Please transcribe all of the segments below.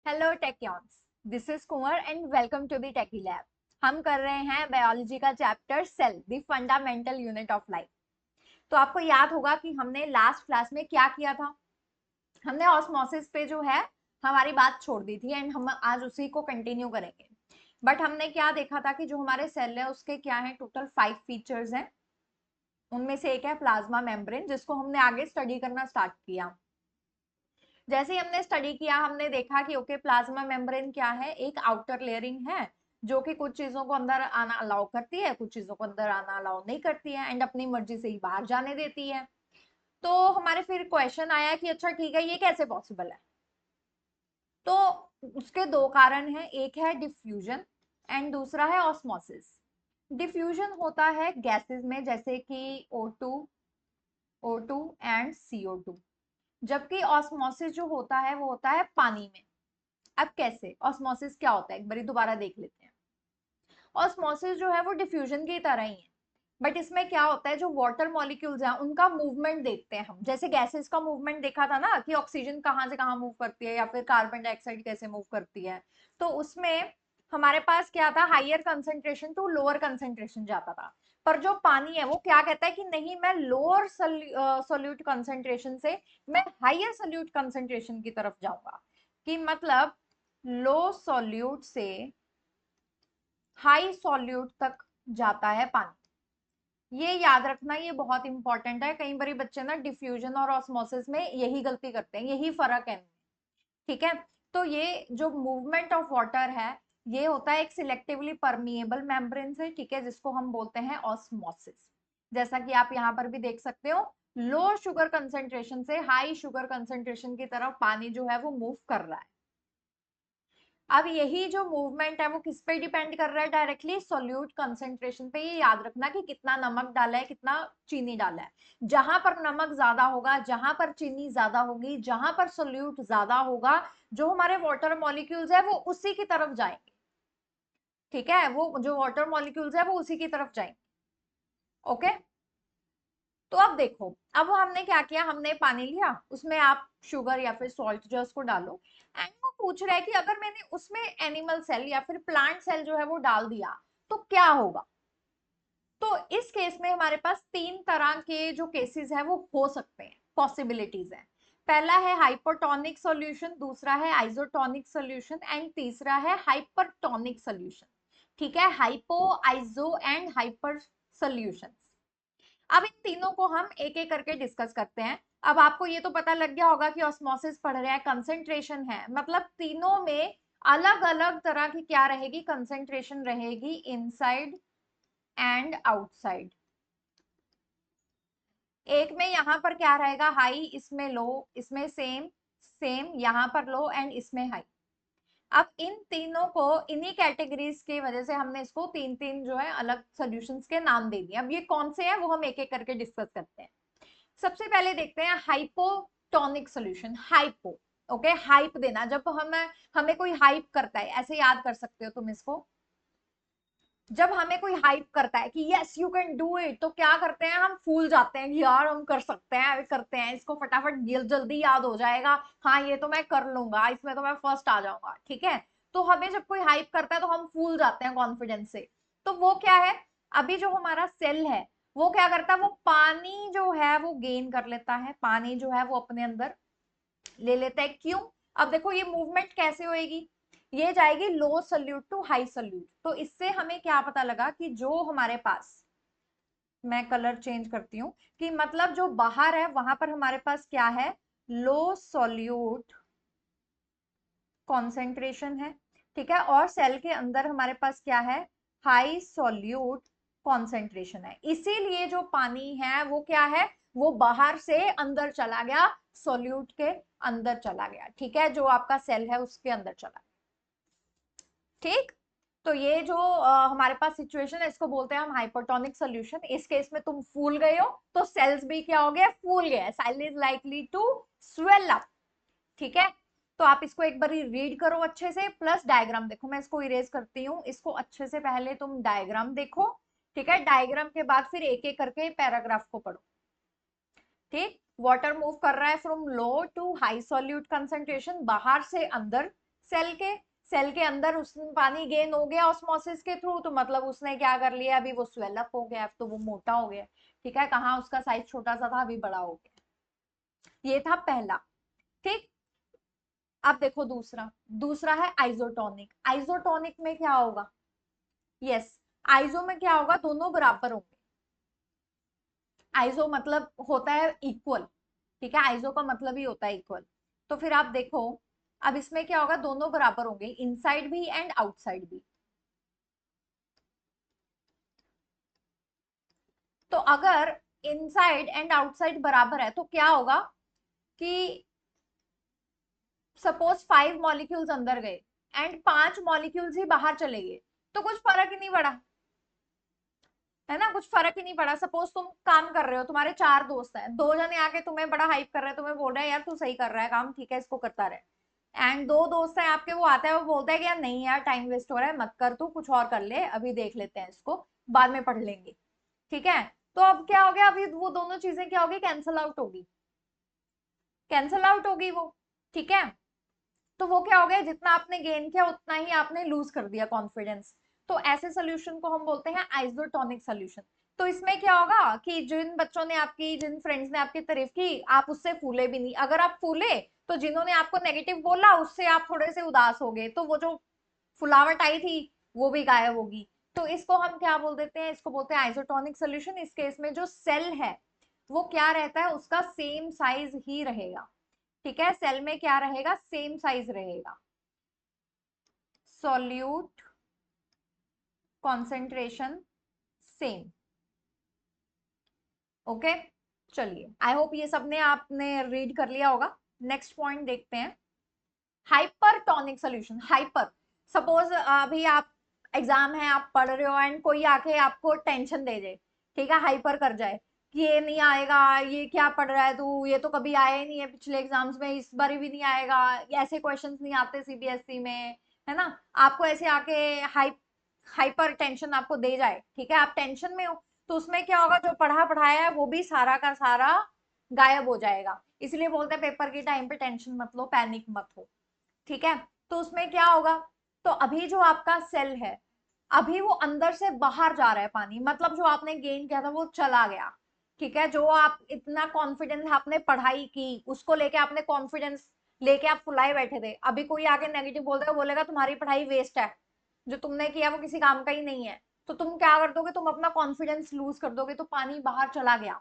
Hello techyons, this is Kunwar and welcome to the techy lab. हम कर रहे हैं बायोलॉजी का chapter cell, the fundamental unit of life. तो आपको याद होगा कि हमने लास्ट क्लास में क्या किया था। हमने ऑस्मोसिस पे जो है हमारी बात छोड़ दी थी एंड हम आज उसी को कंटिन्यू करेंगे। बट हमने क्या देखा था कि जो हमारे सेल है उसके क्या है, टोटल 5 फीचर्स हैं। उनमें से एक है प्लाज्मा मेम्ब्रेन, जिसको हमने आगे स्टडी करना स्टार्ट किया। जैसे ही हमने स्टडी किया हमने देखा कि ओके, प्लाज्मा मेम्ब्रेन क्या है, एक आउटर लेयरिंग है जो कि कुछ चीजों को अंदर आना अलाउ करती है, कुछ चीजों को अंदर आना अलाउ नहीं करती है एंड अपनी मर्जी से ही बाहर जाने देती है। तो हमारे फिर क्वेश्चन आया कि अच्छा ठीक है, ये कैसे पॉसिबल है। तो उसके दो कारण हैं, एक है डिफ्यूजन एंड दूसरा है ऑस्मोसिस। डिफ्यूजन होता है गैसेस में, जैसे कि O2 एंड CO2, जबकि ऑस्मोसिस जो होता है वो होता है पानी में। अब कैसे ऑस्मोसिस क्या होता है, एक बारी दोबारा देख लेते हैं। ऑस्मोसिस जो है वो डिफ्यूजन की तरह ही है, बट इसमें क्या होता है, जो वाटर मॉलिक्यूल्स हैं उनका मूवमेंट देखते हैं हम। जैसे गैसेस का मूवमेंट देखा था ना कि ऑक्सीजन कहाँ से कहाँ मूव करती है या फिर कार्बन डाइऑक्साइड कैसे मूव करती है। तो उसमें हमारे पास क्या था, higher concentration to lower concentration जाता था। पर जो पानी है वो क्या कहता है कि नहीं, मैं लोअर सोल्यूट कंसेंट्रेशन से मैं हाइयर सोल्यूट कंसेंट्रेशन की तरफ जाऊंगा। कि मतलब लो सॉल्यूट से हाई सॉल्यूट तक जाता है पानी। ये याद रखना, ये बहुत इंपॉर्टेंट है। कई बार बच्चे ना डिफ्यूजन और ऑस्मोसिस में यही गलती करते हैं, यही फर्क है। ठीक है। तो ये जो मूवमेंट ऑफ वाटर है ये होता है एक सिलेक्टिवली परमिएबल मेम्ब्रेन से, ठीक है, जिसको हम बोलते हैं ऑस्मोसिस। जैसा कि आप यहाँ पर भी देख सकते हो, लो शुगर कंसेंट्रेशन से हाई शुगर कंसेंट्रेशन की तरफ पानी जो है वो मूव कर रहा है। अब यही जो मूवमेंट है वो किस पे डिपेंड कर रहा है, डायरेक्टली सोल्यूट कंसेंट्रेशन पे। ये याद रखना कि कितना नमक डाला है, कितना चीनी डाला है। जहां पर नमक ज्यादा होगा, जहां पर चीनी ज्यादा होगी, जहां पर सोल्यूट ज्यादा होगा, जो हमारे वाटर मॉलिक्यूल्स है वो उसी की तरफ जाएंगे। ठीक है, वो जो वाटर मॉलिक्यूल्स है वो उसी की तरफ जाएंगे। ओके। तो अब देखो, अब हमने क्या किया, हमने पानी लिया, उसमें आप शुगर या फिर सॉल्ट जो है उसको डालो। एंड वो पूछ रहा है कि अगर मैंने उसमें एनिमल सेल या फिर प्लांट सेल जो है वो डाल दिया तो क्या होगा। तो इस केस में हमारे पास तीन तरह के जो केसेस है वो हो सकते हैं, पॉसिबिलिटीज है। पहला है हाइपोटोनिक सॉल्यूशन, दूसरा है आइसोटोनिक सॉल्यूशन एंड तीसरा है हाइपरटोनिक सॉल्यूशन। ठीक है, hypo, iso and hyper solution. अब इन तीनों को हम एक एक करके डिस्कस करते हैं। अब आपको ये तो पता लग गया होगा कि ऑस्मोसिस पढ़ रहे हैं, कंसेंट्रेशन है, मतलब तीनों में अलग अलग तरह की क्या रहेगी, कंसेंट्रेशन रहेगी, इनसाइड एंड आउटसाइड। एक में यहां पर क्या रहेगा, हाई, इसमें लो, इसमें सेम, सेम यहां पर लो एंड इसमें हाई। अब इन तीनों को, इन्हीं कैटेगरीज की वजह से हमने इसको तीन तीन जो है अलग सॉल्यूशंस के नाम दे दिए। अब ये कौन से हैं वो हम एक एक करके डिस्कस करते हैं। सबसे पहले देखते हैं hypotonic solution. Hypo, okay, hype देना, जब हमें हमें कोई हाइप करता है, ऐसे याद कर सकते हो तुम इसको। जब हमें कोई हाइप करता है कि yes you can do it, तो क्या करते हैं, हम फूल जाते हैं कि यार हम कर सकते हैं, अभी करते हैं इसको, फटाफट जल्दी याद हो जाएगा, हाँ ये तो मैं कर लूंगा, इसमें तो मैं फर्स्ट आ जाऊंगा। ठीक है। तो हमें जब कोई हाइप करता है तो हम फूल जाते हैं कॉन्फिडेंस से। तो वो क्या है, अभी जो हमारा सेल है वो क्या करता है, वो पानी जो है वो गेन कर लेता है, पानी जो है वो अपने अंदर ले लेता है। क्यों, अब देखो ये मूवमेंट कैसे होएगी, ये जाएगी लो सल्यूट टू हाई सल्यूट। तो इससे हमें क्या पता लगा कि जो हमारे पास, मैं कलर चेंज करती हूँ, कि मतलब जो बाहर है वहां पर हमारे पास क्या है, लो सॉल्यूट कॉन्सेंट्रेशन है। ठीक है, और सेल के अंदर हमारे पास क्या है, हाई सॉल्यूट कॉन्सेंट्रेशन है। इसीलिए जो पानी है वो क्या है, वो बाहर से अंदर चला गया, सॉल्यूट के अंदर चला गया। ठीक है, जो आपका सेल है उसके अंदर चला गया। ठीक। तो ये जो हमारे पास सिचुएशन है इसको बोलते हैं हम हाइपोटोनिक सॉल्यूशन। इस केस में तुम फूल गए हो तो सेल्स भी क्या हो गया, फूल गया, cell is likely to swell up. ठीक है। तो आप इसको एक बार रीड करो अच्छे से, प्लस डायग्राम देखो। मैं इसको इरेज करती हूँ, इसको अच्छे से पहले तुम डायग्राम देखो। ठीक है, डायग्राम के बाद फिर एक एक करके पैराग्राफ को पढ़ो। ठीक, वाटर मूव कर रहा है from low to high solute concentration, बाहर से अंदर। सेल के अंदर उसमें पानी गेन हो गया ऑस्मोसिस के थ्रू, तो मतलब उसने क्या कर लिया, अभी वो स्वेल अप हो गया, अब तो वो मोटा हो गया। ठीक है, कहाँ उसका साइज छोटा सा था, अभी बड़ा हो गया। ये था पहला। ठीक। अब देखो दूसरा, दूसरा है आइसोटोनिक। आइसोटोनिक में क्या होगा, यस, आइसो में क्या होगा, दोनों बराबर होंगे। आइसो मतलब होता है इक्वल। ठीक है, आइसो का मतलब ही होता है इक्वल। तो फिर आप देखो, अब इसमें क्या होगा, दोनों बराबर होंगे, इनसाइड भी एंड आउटसाइड भी। तो अगर इनसाइड एंड आउटसाइड बराबर है तो क्या होगा कि सपोज 5 मॉलिक्यूल्स अंदर गए एंड 5 मॉलिक्यूल्स ही बाहर चले गए, तो कुछ फर्क ही नहीं पड़ा, है ना, कुछ फर्क ही नहीं पड़ा। सपोज तुम काम कर रहे हो, तुम्हारे 4 दोस्त हैं, 2 जने आके तुम्हें बड़ा हाइप कर रहे हैं, तुम्हें बोल रहे हैं यार तू सही कर रहा है काम, ठीक है इसको करता रहे। एंड 2 दोस्त हैं आपके, वो आता है, वो बोलता है कि यार नहीं यार टाइम वेस्ट हो रहा है, मत कर, तू कुछ और कर ले, अभी देख लेते हैं इसको, बाद में पढ़ लेंगे। ठीक है, तो अब क्या हो गया, अभी वो दोनों चीजें क्या होगी, कैंसल आउट होगी, कैंसल आउट होगी वो। ठीक है, तो वो क्या हो गया, जितना आपने गेन किया उतना ही आपने लूज कर दिया कॉन्फिडेंस। तो ऐसे सोल्यूशन को हम बोलते हैं आइसोटोनिक सोल्यूशन। तो इसमें क्या होगा कि जिन बच्चों ने आपकी, जिन फ्रेंड्स ने आपकी तारीफ की, आप उससे फूले भी नहीं। अगर आप फूले तो जिन्होंने आपको नेगेटिव बोला उससे आप थोड़े से उदास हो गए, तो वो जो फुलावट आई थी वो भी गायब होगी। तो इसको हम क्या बोल देते हैं, इसको बोलते हैं आइसोटोनिक सोल्यूशन। इस केस में जो सेल है वो क्या रहता है, उसका सेम साइज ही रहेगा। ठीक है, सेल में क्या रहेगा, सेम साइज रहेगा। Solute concentration same. ओके, चलिए, आई होप ये सबने आपने रीड कर लिया होगा। नेक्स्ट पॉइंट देखते हैं, हाइपरटोनिक सोल्यूशन। हाइपर, सपोज अभी आप एग्जाम है, आप पढ़ रहे हो एंड कोई आके आपको टेंशन दे दे, ठीक है, हाइपर कर जाए कि ये नहीं आएगा, ये क्या पढ़ रहा है तू, ये तो कभी आया ही नहीं है पिछले एग्जाम्स में, इस बार भी नहीं आएगा, ऐसे क्वेश्चंस नहीं आते सीबीएसई में, है ना। आपको ऐसे आके हाइपर टेंशन आपको दे जाए, ठीक है, आप टेंशन में हो, तो उसमें क्या होगा, जो पढ़ा पढ़ाया है वो भी सारा का सारा गायब हो जाएगा। इसलिए बोलते हैं पेपर के टाइम पे टेंशन मत लो, पैनिक मत हो। ठीक है, तो उसमें क्या होगा, तो अभी जो आपका सेल है, अभी वो अंदर से बाहर जा रहा है पानी, मतलब जो आपने गेन किया था वो चला गया। ठीक है, जो आप इतना कॉन्फिडेंस आपने पढ़ाई की, उसको लेके आपने कॉन्फिडेंस लेके आप फुलाए बैठे थे, अभी कोई आके नेगेटिव बोलता है, बोलेगा तुम्हारी पढ़ाई वेस्ट है, जो तुमने किया वो किसी काम का ही नहीं है, तो तुम क्या कर दोगे, तुम अपना कॉन्फिडेंस लूज कर दोगे, तो पानी बाहर चला गया।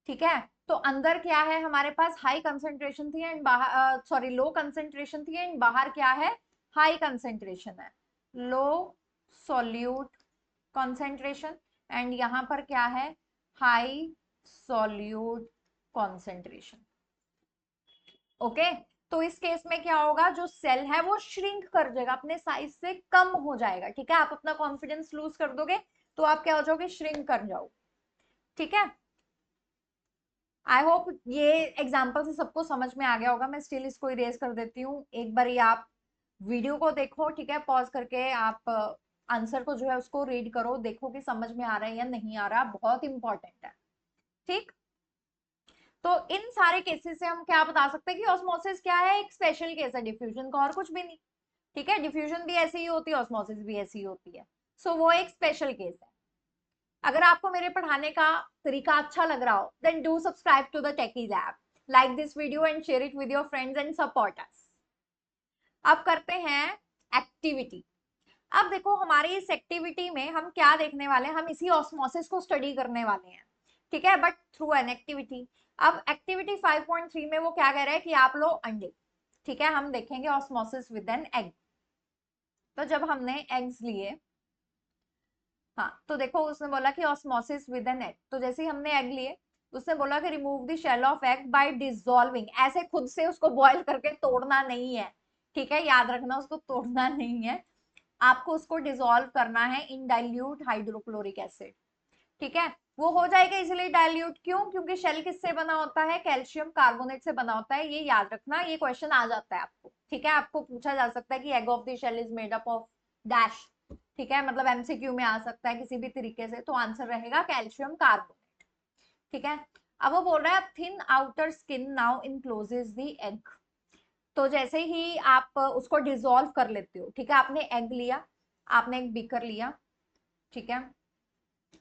ठीक है, तो अंदर क्या है, हमारे पास हाई कंसेंट्रेशन थी एंड बाहर, सॉरी, लो कंसेंट्रेशन थी एंड बाहर क्या है, हाई कंसेंट्रेशन है, लो सॉल्यूट कंसेंट्रेशन, एंड यहां पर क्या है, हाई सॉल्यूट कंसेंट्रेशन। ओके, तो इस केस में क्या होगा, जो सेल है वो श्रिंक कर जाएगा, अपने साइज से कम हो जाएगा। ठीक है, आप अपना कॉन्फिडेंस लूज कर दोगे तो आप क्या हो जाओगे, श्रिंक कर जाओ। ठीक है, आई होप ये एग्जाम्पल से सबको समझ में आ गया होगा। मैं स्टिल इसको इरेज कर देती हूँ, एक बार ये आप वीडियो को देखो, ठीक है, पॉज करके आप आंसर को जो है उसको रीड करो, देखो कि समझ में आ रहा है या नहीं आ रहा, बहुत इंपॉर्टेंट है। ठीक, तो इन सारे केसेस से हम क्या बता सकते हैं कि ऑस्मोसिस क्या है, एक स्पेशल केस है डिफ्यूजन का, और कुछ भी नहीं। ठीक है, डिफ्यूजन भी ऐसी ही होती है, ऑस्मोसिस भी ऐसी ही होती है। सो वो एक स्पेशल केस है। अगर आपको मेरे पढ़ाने का तरीका अच्छा लग रहा हो, then do subscribe to the techy lab, like this video and share it with your friends and support us. अब करते हैं एक्टिविटी। अब देखो हमारी इस एक्टिविटी में हम क्या देखने वाले हैं, हम इसी ऑस्मोसिस को स्टडी करने वाले हैं। ठीक है, बट थ्रू एन एक्टिविटी। अब एक्टिविटी 5.3 में वो क्या कह रहा है कि आप लो अंडे। ठीक है, हम देखेंगे ऑस्मोसिस विद एन एग। तो जब हमने एग्स लिए, हाँ, तो देखो उसने बोला कि ऑस्मोसिस विद एन एग, तो जैसे ही हमने एग लिए, उसने बोला कि remove the shell of egg by dissolving, ऐसे खुद से उसको बॉईल करके तोड़ना नहीं है। ठीक है, याद रखना, उसको तोड़ना नहीं है, आपको उसको डिसॉल्व करना है इन डाइल्यूट हाइड्रोक्लोरिक एसिड। ठीक है, वो हो जाएगा इजिली डाइल्यूट, क्यों, क्योंकि शेल किससे बना होता है, कैल्शियम कार्बोनेट से बना होता है, ये याद रखना, ये क्वेश्चन आ जाता है आपको। ठीक है, आपको पूछा जा सकता है कि egg of the shell is made up of dash. ठीक है, मतलब एमसीक्यू में आ सकता है किसी भी तरीके से, तो आंसर रहेगा कैल्शियम कार्बोनेट। ठीक है, अब वो बोल रहा है thin outer skin now encloses the egg. तो जैसे ही आप उसको डिसॉल्व कर लेते हो, ठीक है, आपने एग लिया, आपने एक बीकर लिया, ठीक है,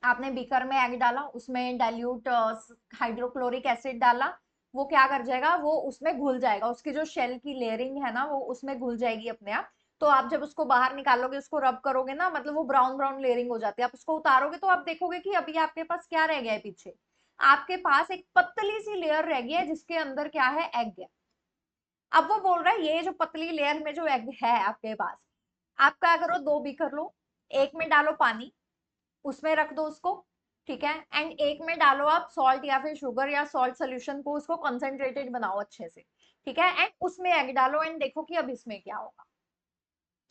आपने बीकर में एग डाला, उसमें डाइल्यूट हाइड्रोक्लोरिक एसिड डाला, वो क्या कर जाएगा, वो उसमें घुल जाएगा, उसकी जो शेल की लेयरिंग है ना वो उसमें घुल जाएगी अपने आप। तो आप जब उसको बाहर निकालोगे, उसको रब करोगे ना, मतलब वो ब्राउन ब्राउन लेयरिंग हो जाती है, आप उसको उतारोगे तो आप देखोगे कि अभी आपके पास क्या रह गया है पीछे, आपके पास एक पतली सी लेयर रह गई है जिसके अंदर क्या है, एग है। अब वो बोल रहा है ये जो पतली लेयर में जो एग है आपके पास, आप क्या करो, दो बीकर लो, एक में डालो पानी, उसमें रख दो उसको, ठीक है, एंड एक में डालो आप सॉल्ट या फिर शुगर या सॉल्ट सोल्यूशन को, उसको कंसंट्रेटेड बनाओ अच्छे से, ठीक है, एंड उसमें एग डालो एंड देखो कि अब इसमें क्या होगा।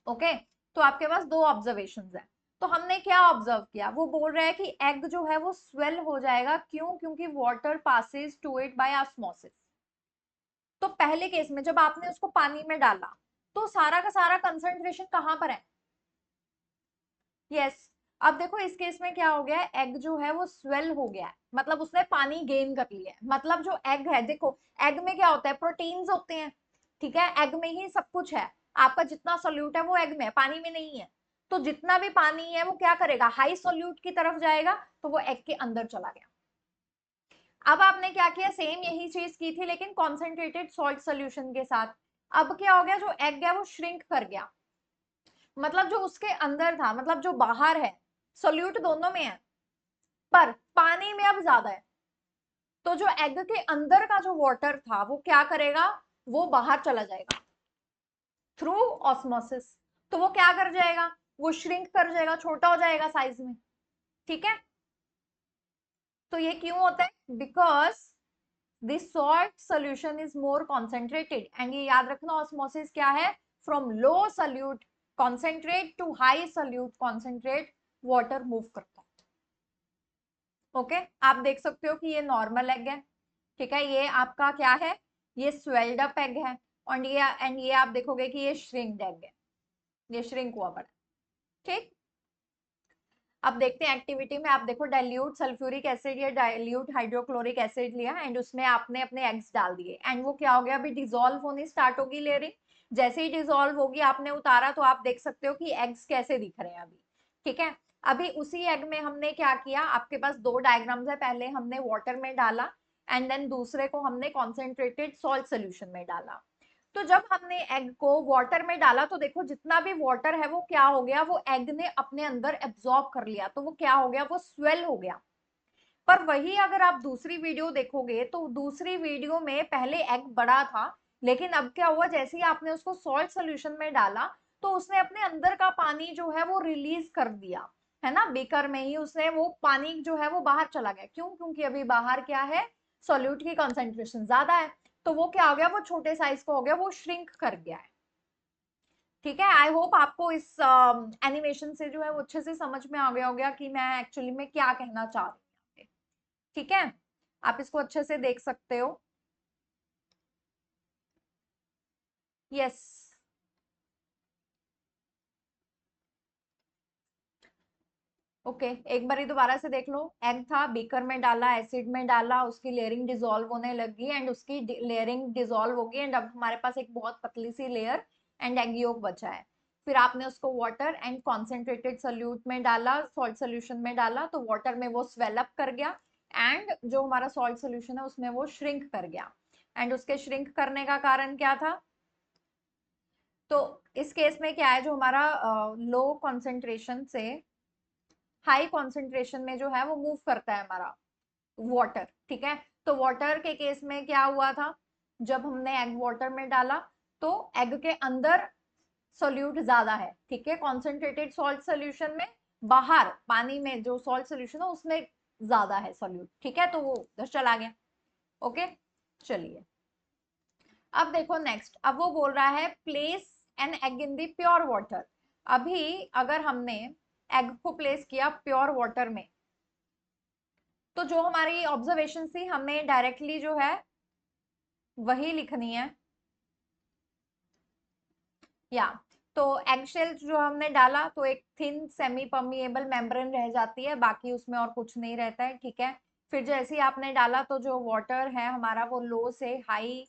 ओके, तो आपके पास दो ऑब्जर्वेशंस है। तो हमने क्या ऑब्जर्व किया, वो बोल रहा है कि एग जो है वो स्वेल हो जाएगा, क्यों, क्योंकि water passes to it by osmosis. तो पहले केस में जब आपने उसको पानी में डाला, तो सारा का सारा कंसंट्रेशन कहां पर है, यस। अब देखो इस केस में क्या हो गया है, एग जो है वो स्वेल हो गया है, मतलब उसने पानी गेन कर लिया है, मतलब जो एग है, देखो एग में क्या होता है, प्रोटीन्स होते हैं, ठीक है, एग में ही सब कुछ है, आपका जितना सोल्यूट है वो एग में है, पानी में नहीं है। तो जितना भी पानी है वो क्या करेगा, हाई सोल्यूट की तरफ जाएगा, तो वो एग के अंदर चला गया। अब आपने क्या किया, सेम यही चीज की थी लेकिन कॉन्सेंट्रेटेड सॉल्ट सोल्यूशन के साथ। अब क्या हो गया, जो एग है वो श्रिंक कर गया, मतलब जो उसके अंदर था, मतलब जो बाहर है, सोल्यूट दोनों में है, पर पानी में अब ज्यादा है। तो जो एग के अंदर का जो वाटर था वो क्या करेगा, वो बाहर चला जाएगा थ्रू ऑस्मोसिस। तो वो क्या कर जाएगा, वो श्रिंक कर जाएगा, छोटा हो जाएगा साइज में, ठीक है। तो ये क्यों होता है, because this salt solution is more concentrated, and ये याद रखना, ऑस्मोसिस क्या है, from low solute concentrate to high solute concentrate, water move करता है। ओके, आप देख सकते हो कि ये नॉर्मल एग है, ठीक है, ये आपका क्या है, ये स्वेल्ड अप एग है, और ये आप देखोगे कि ये श्रिंक्ड एग है, ये श्रिंक हुआ पड़ा है, ठीक। अब देखते हैं एक्टिविटी में, आप देखो डाइल्यूट सल्फ्यूरिक एसिड या डाइल्यूट हाइड्रोक्लोरिक एसिड लिया एंड उसमें आपने अपने एग्स डाल दिए, एंड वो क्या हो गया, अभी डिसॉल्व होनी स्टार्ट होगी लेयरिंग। जैसे ही डिसॉल्व होगी, आपने उतारा तो आप देख सकते हो कि एग्स कैसे दिख रहे हैं अभी, ठीक है। अभी उसी एग में हमने क्या किया, आपके पास दो डायग्राम्स है, पहले हमने वाटर में डाला एंड देन दूसरे को हमने कॉन्सेंट्रेटेड सॉल्ट सोल्यूशन में डाला। तो जब हमने एग को वाटर में डाला तो देखो जितना भी वाटर है वो क्या हो गया, वो एग ने अपने अंदर एब्जॉर्ब कर लिया, तो वो क्या हो गया, वो स्वेल हो गया। पर वही अगर आप दूसरी वीडियो देखोगे तो दूसरी वीडियो में पहले एग बड़ा था, लेकिन अब क्या हुआ, जैसे ही आपने उसको सॉल्ट सोल्यूशन में डाला तो उसने अपने अंदर का पानी जो है वो रिलीज कर दिया, है ना, बेकर में ही उसने वो पानी जो है वो बाहर चला गया, क्यों, क्योंकि अभी बाहर क्या है, सोल्यूट की कॉन्सेंट्रेशन ज्यादा है। तो वो क्या हो गया, वो छोटे साइज का हो गया, वो श्रिंक कर गया है, ठीक है। आई होप आपको इस एनिमेशन से जो है वो अच्छे से समझ में आ गया होगा कि मैं एक्चुअली में क्या कहना चाह रही हूँ, ठीक है। आप इसको अच्छे से देख सकते हो, यस। ओके, एक बार दोबारा से देख लो, एग था, बीकर में डाला, एसिड में डाला, उसकी लेयरिंग डिसॉल्व होने लगी एंड उसकी लेयरिंग डिसॉल्व होगी एंड अब हमारे पास एक बहुत पतली सी लेयर एंड एग योक बचा है। फिर आपने उसको वाटर एंड कॉन्सेंट्रेटेड सोल्यूट में डाला, सॉल्ट सोल्यूशन में डाला, तो वाटर में वो स्वेल अप कर गया एंड जो हमारा सॉल्ट सोल्यूशन है उसमें वो श्रिंक कर गया। एंड उसके श्रिंक करने का कारण क्या था, तो इस केस में क्या है, जो हमारा लो कॉन्सेंट्रेशन से हाई कॉन्सेंट्रेशन में जो है वो मूव करता है हमारा वाटर, ठीक है। तो वाटर के केस में क्या हुआ था, जब हमने एग वाटर में डाला तो एग के अंदर सोल्यूट ज्यादा है, ठीक है, कॉन्सेंट्रेटेड सॉल्ट सोल्यूशन में, बाहर पानी में जो सॉल्ट सोल्यूशन है उसमें ज्यादा है सोल्यूट, ठीक है, तो वो उधर चला गया। ओके, चलिए अब देखो नेक्स्ट, अब वो बोल रहा है place an egg in the pure water. अभी अगर हमने एग को प्लेस किया प्योर वाटर में, तो जो हमारी ऑब्जर्वेशन थी हमें डायरेक्टली जो है वही लिखनी है, या तो एगशेल जो हमने डाला तो एक थिन सेमी परमिएबल मेम्ब्रेन रह जाती है, बाकी उसमें और कुछ नहीं रहता है, ठीक है। फिर जैसे ही आपने डाला तो जो वाटर है हमारा वो लो से हाई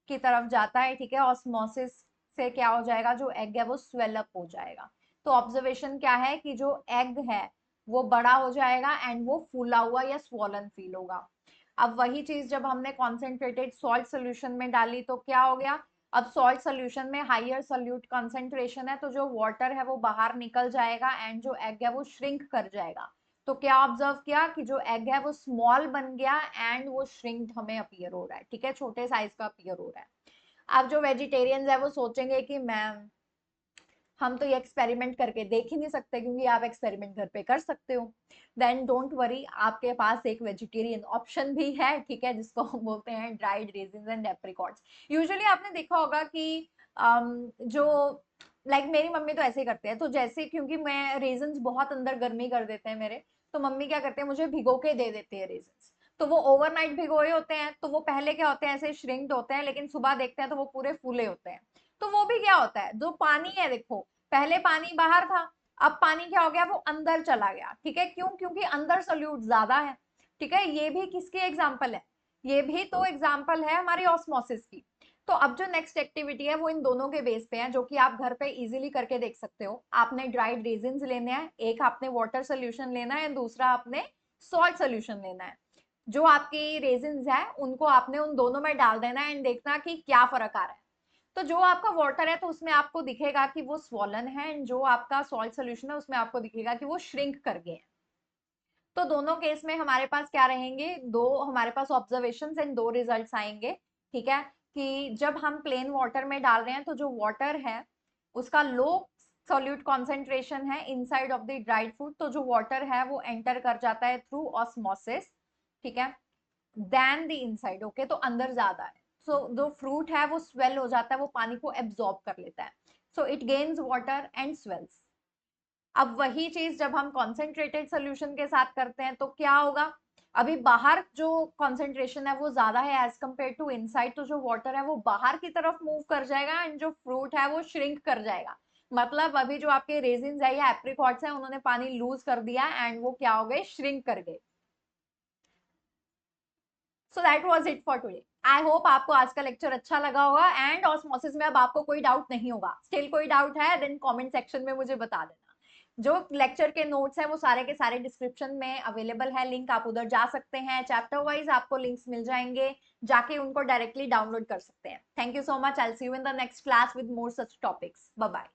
की तरफ जाता है, ठीक है। ऑस्मोसिस से क्या हो जाएगा, जो एग है वो स्वेल अप हो जाएगा। तो ऑब्जर्वेशन क्या है कि जो एग है वो बड़ा हो जाएगा एंड वो फूला हुआ या स्वॉलन फील होगा। अब वही चीज जब हमने कॉन्सेंट्रेटेड सॉल्ट सोल्यूशन में डाली तो क्या हो गया, अब सॉल्ट सोल्यूशन में हाइयर सोल्यूट कंसेंट्रेशन है, तो जो वाटर है वो बाहर निकल जाएगा एंड जो एग है वो श्रिंक कर जाएगा। तो क्या ऑब्जर्व किया कि जो एग है वो स्मॉल बन गया एंड वो श्रिंक्ड हमें अपीयर हो रहा है, ठीक है, छोटे साइज का अपीयर हो रहा है। अब जो वेजिटेरियंस है वो सोचेंगे कि मैम हम तो ये एक्सपेरिमेंट करके देख ही नहीं सकते, क्योंकि आप एक्सपेरिमेंट घर पे कर सकते हो। देन डोंट वरी, आपके पास एक वेजिटेरियन ऑप्शन भी है, ठीक है, जिसको हम बोलते हैं dried resins and apricots. Usually आपने देखा होगा कि जो लाइक मेरी मम्मी तो ऐसे ही करते हैं, तो जैसे क्योंकि मैं रेजन्स बहुत अंदर गर्मी कर देते हैं मेरे, तो मम्मी क्या करते हैं मुझे भिगो के दे देते हैं रेजन्स। तो वो ओवरनाइट भिगोए होते हैं, तो वो पहले क्या होते हैं ऐसे श्रिंक्ड होते हैं, लेकिन सुबह देखते हैं तो वो पूरे फूले होते हैं। तो वो भी क्या होता है, जो पानी है देखो, पहले पानी बाहर था, अब पानी क्या हो गया, वो अंदर चला गया, ठीक है। क्यों, क्योंकि अंदर सोल्यूट ज्यादा है, ठीक है। ये भी किसकी एग्जाम्पल है, ये भी तो एग्जाम्पल है हमारी ऑस्मोसिस की। तो अब जो नेक्स्ट एक्टिविटी है वो इन दोनों के बेस पे है, जो कि आप घर पे इजीली करके देख सकते हो। आपने ड्राइड रेजिन्स लेने हैं, एक आपने वाटर सोल्यूशन लेना है, दूसरा आपने सॉल्ट सोल्यूशन लेना है। जो आपकी रेजिन्स है उनको आपने उन दोनों में डाल देना है एंड देखना कि क्या फर्क आ रहा है। तो जो आपका वाटर है तो उसमें आपको दिखेगा कि वो स्वॉलन है एंड जो आपका सॉल्ट सोल्यूशन है उसमें आपको दिखेगा कि वो श्रिंक कर गए हैं। तो दोनों केस में हमारे पास क्या रहेंगे, दो हमारे पास ऑब्जर्वेशंस एंड दो रिजल्ट्स आएंगे, ठीक है। कि जब हम प्लेन वाटर में डाल रहे हैं तो जो वाटर है उसका लो सोल्यूट कॉन्सेंट्रेशन है inside of the dried fruit, तो जो वाटर है वो एंटर कर जाता है थ्रू ऑस्मोसिस, ठीक है, देन द इनसाइड, ओके, तो अंदर ज्यादा है। सो जो फ्रूट है वो स्वेल हो जाता है, वो पानी को एब्जॉर्ब कर लेता है, so it gains water and swells. अब वही चीज जब हम कॉन्सेंट्रेटेड सोल्यूशन के साथ करते हैं तो क्या होगा, अभी बाहर जो कॉन्सेंट्रेशन है वो ज्यादा है एज कंपेयर टू इनसाइड, तो जो वाटर है वो बाहर की तरफ मूव कर जाएगा एंड जो फ्रूट है वो श्रिंक कर जाएगा। मतलब अभी जो आपके रेजिन्स है या एप्रिकॉट्स है उन्होंने पानी लूज कर दिया एंड वो क्या हो गए, श्रिंक कर गए। So that was it for today. I hope आपको आज का लेक्चर अच्छा लगा होगा एंड ऑस्मोसिस में अब आपको कोई डाउट नहीं होगा। स्टिल कोई डाउट है देन कमेंट सेक्शन में मुझे बता देना। जो लेक्चर के नोट्स है वो सारे के सारे डिस्क्रिप्शन में अवेलेबल है, लिंक आप उधर जा सकते हैं, चैप्टर वाइज आपको लिंक्स मिल जाएंगे, जाके उनको डायरेक्टली डाउनलोड कर सकते हैं। Thank you so much, I will see you in the next class with more such topics. Bye bye.